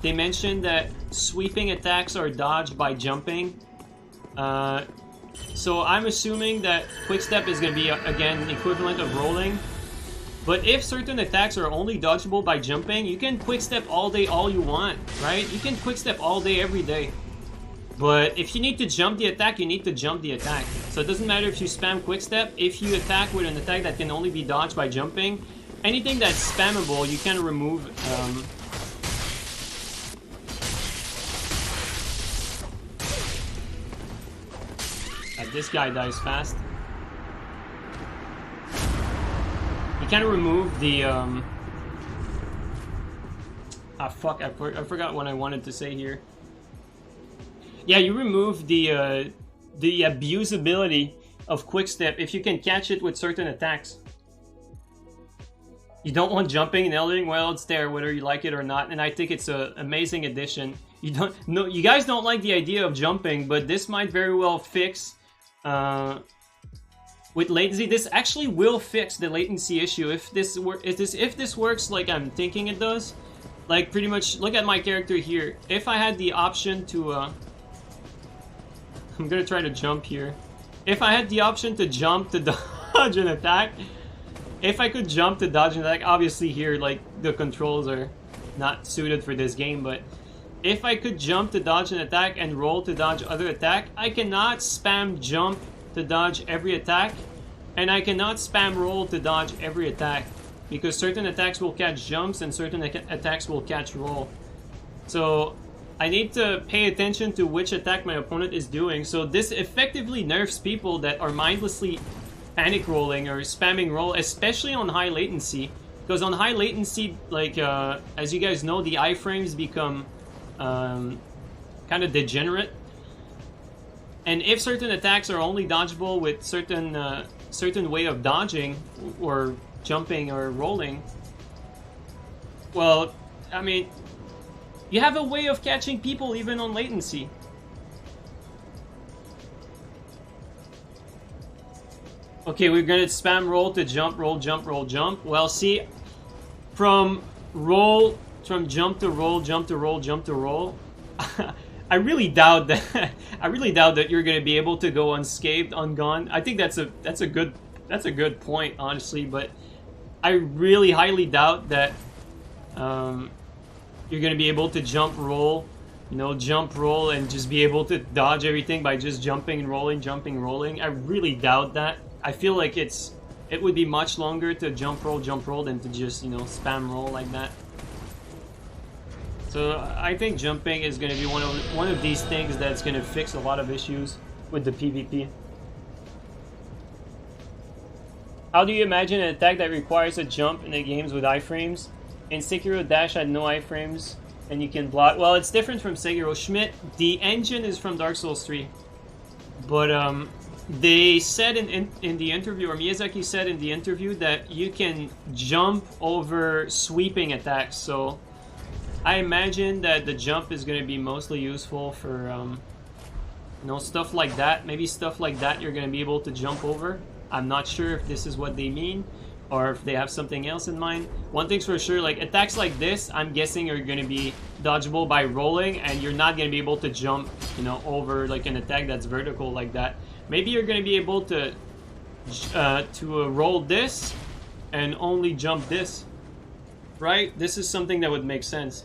they mentioned that sweeping attacks are dodged by jumping. So I'm assuming that quickstep is going to be, again, equivalent of rolling. But if certain attacks are only dodgeable by jumping, you can quickstep all day all you want, right? You can quickstep all day every day. But if you need to jump the attack, you need to jump the attack. So it doesn't matter if you spam quickstep. If you attack with an attack that can only be dodged by jumping, anything that's spammable, you can remove. This guy dies fast. You can remove the fuck, I forgot what I wanted to say here. Yeah, you remove the abusability of quickstep if you can catch it with certain attacks. You don't want jumping in Elden Ring? Well, it's there whether you like it or not, and I think it's an amazing addition. You guys don't like the idea of jumping, but this might very well fix with latency. This actually will fix the latency issue if this works like I'm thinking it does. Like, pretty much, look at my character here. If I had the option to I'm gonna try to jump here. If I had the option to jump to dodge an attack, if I could jump to dodge an attack, obviously here, like, the controls are not suited for this game, but if I could jump to dodge an attack and roll to dodge other attack, I cannot spam jump to dodge every attack, and I cannot spam roll to dodge every attack, because certain attacks will catch jumps and certain attacks will catch roll. So I need to pay attention to which attack my opponent is doing. So this effectively nerfs people that are mindlessly panic rolling or spamming roll, especially on high latency, because on high latency, like as you guys know, the iframes become kind of degenerate, and if certain attacks are only dodgeable with certain way of dodging or jumping or rolling, well, I mean, you have a way of catching people even on latency. Okay, we're gonna spam roll to jump, roll, jump, roll, jump. Well, see, from jump to roll, jump to roll, jump to roll, I really doubt that. I really doubt that you're gonna be able to go unscathed, ungone. I think that's a good point, honestly. But I really highly doubt that you're gonna be able to jump, roll, jump, roll, and just be able to dodge everything by just jumping and rolling, jumping, rolling. I really doubt that. I feel like it would be much longer to jump, roll, than to just spam roll like that. So I think jumping is going to be one of these things that's going to fix a lot of issues with the PvP. How do you imagine an attack that requires a jump in the games with iframes? In Sekiro, dash had no iframes, and you can block. Well, it's different from Sekiro. Schmidt, the engine is from Dark Souls 3, but they said in the interview, or Miyazaki said in the interview, that you can jump over sweeping attacks. So I imagine that the jump is going to be mostly useful for stuff like that. Maybe stuff like that you're going to be able to jump over. I'm not sure if this is what they mean or if they have something else in mind. One thing's for sure, like attacks like this, I'm guessing are going to be dodgeable by rolling, and you're not going to be able to jump, over like an attack that's vertical like that. Maybe you're going to be able to roll this and only jump this, right? This is something that would make sense.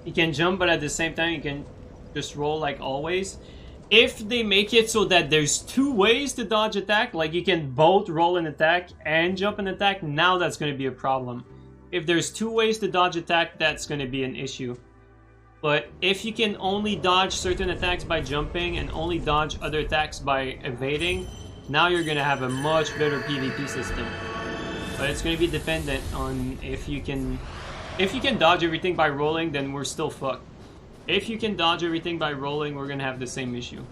You can jump, but at the same time you can just roll like always. If they make it so that there's two ways to dodge attack, like you can both roll an attack and jump an attack, now that's going to be a problem. If there's two ways to dodge attack, that's going to be an issue. But if you can only dodge certain attacks by jumping and only dodge other attacks by evading, now you're going to have a much better PvP system. But it's going to be dependent on if you can dodge everything by rolling, then we're still fucked. If you can dodge everything by rolling, we're gonna have the same issue.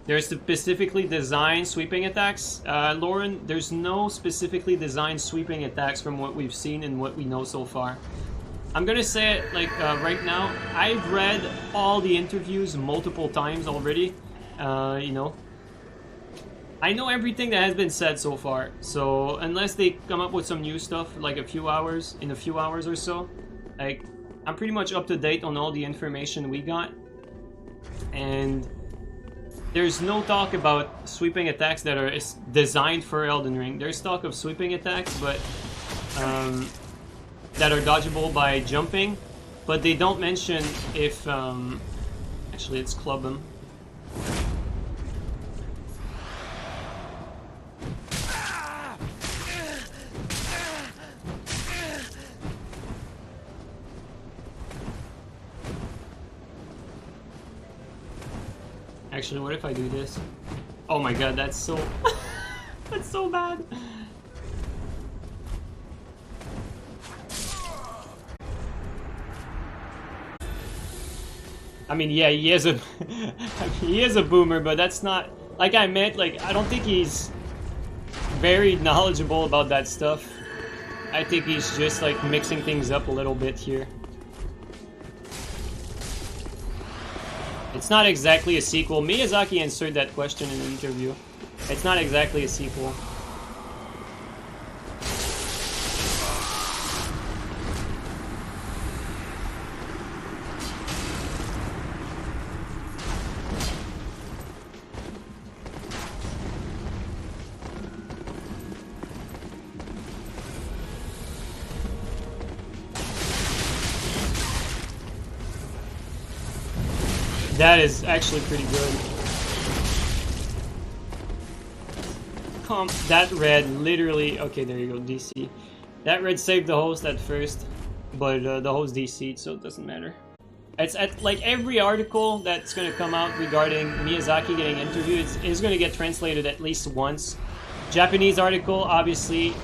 There's specifically designed sweeping attacks. Lauren, there's no specifically designed sweeping attacks from what we've seen and what we know so far. I'm gonna say it like right now. I've read all the interviews multiple times already. You know, I know everything that has been said so far. So unless they come up with some new stuff, like in a few hours or so, like I'm pretty much up to date on all the information we got. And there's no talk about sweeping attacks that are designed for Elden Ring. There's talk of sweeping attacks, but that are dodgeable by jumping, but they don't mention if actually let's club them. Actually, what if I do this? Oh my god, that's so that's so bad. I mean, yeah, he is a he is a boomer, but that's not like I meant. Like, I don't think he's very knowledgeable about that stuff. I think he's just like mixing things up a little bit here. It's not exactly a sequel. Miyazaki answered that question in an interview. It's not exactly a sequel. That is actually pretty good. That red literally... Okay, there you go, DC. That red saved the host at first, but the host DC'd, so it doesn't matter. It's at like every article that's gonna come out regarding Miyazaki getting interviewed is gonna get translated at least once. Japanese article, obviously,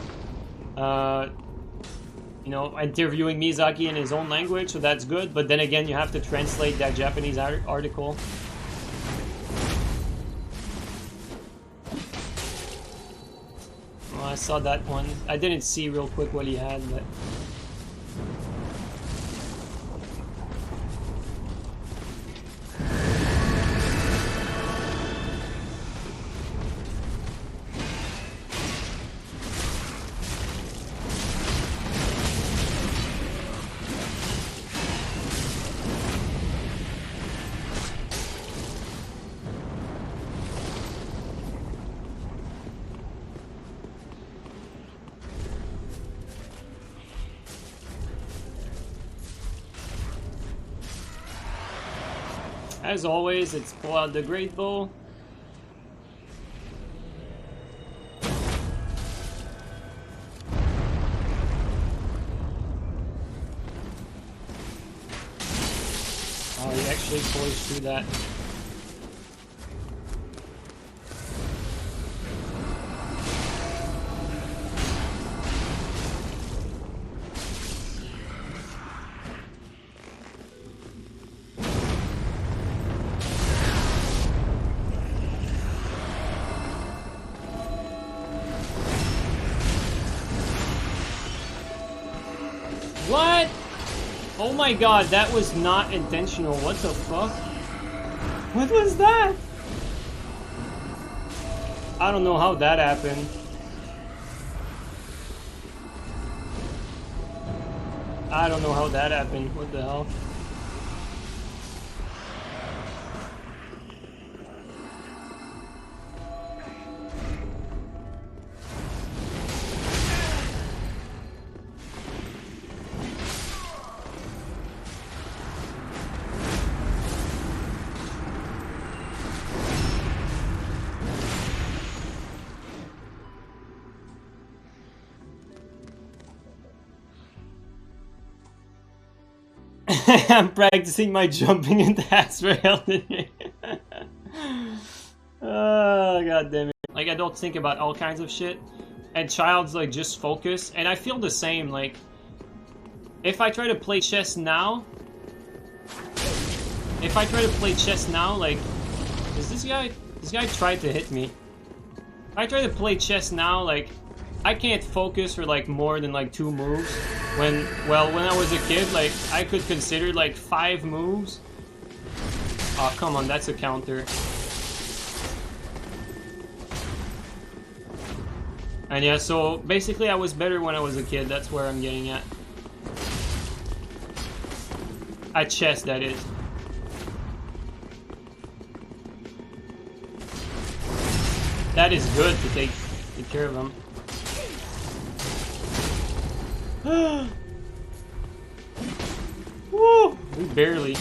you know, interviewing Miyazaki in his own language, so that's good, but then again, you have to translate that Japanese article. Well, I saw that one. I didn't see real quick what he had, but... As always, it's pull out the great bow. Oh, he actually forged through that. What? Oh my god, that was not intentional. What the fuck? What was that? I don't know how that happened. I don't know how that happened. What the hell? I'm practicing my jumping attacks for Elden Ring. Oh, god damn it. Like, I don't think about all kinds of shit. And Child's like just focus. And I feel the same, like, if I try to play chess now, like, is this guy tried to hit me. If I try to play chess now, like, I can't focus for like more than like 2 moves. When I was a kid, like I could consider like 5 moves. Oh, come on, that's a counter. And yeah, so basically I was better when I was a kid. That's where I'm getting at. At chess, that is. That is good to take care of them. Woo! We barely.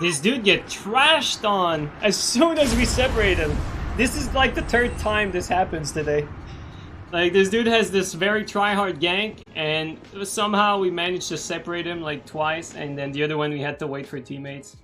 This dude get trashed on as soon as we separate him. This is like the 3rd time this happens today. Like, this dude has this very try-hard gank, and somehow we managed to separate him like twice, and then the other one we had to wait for teammates.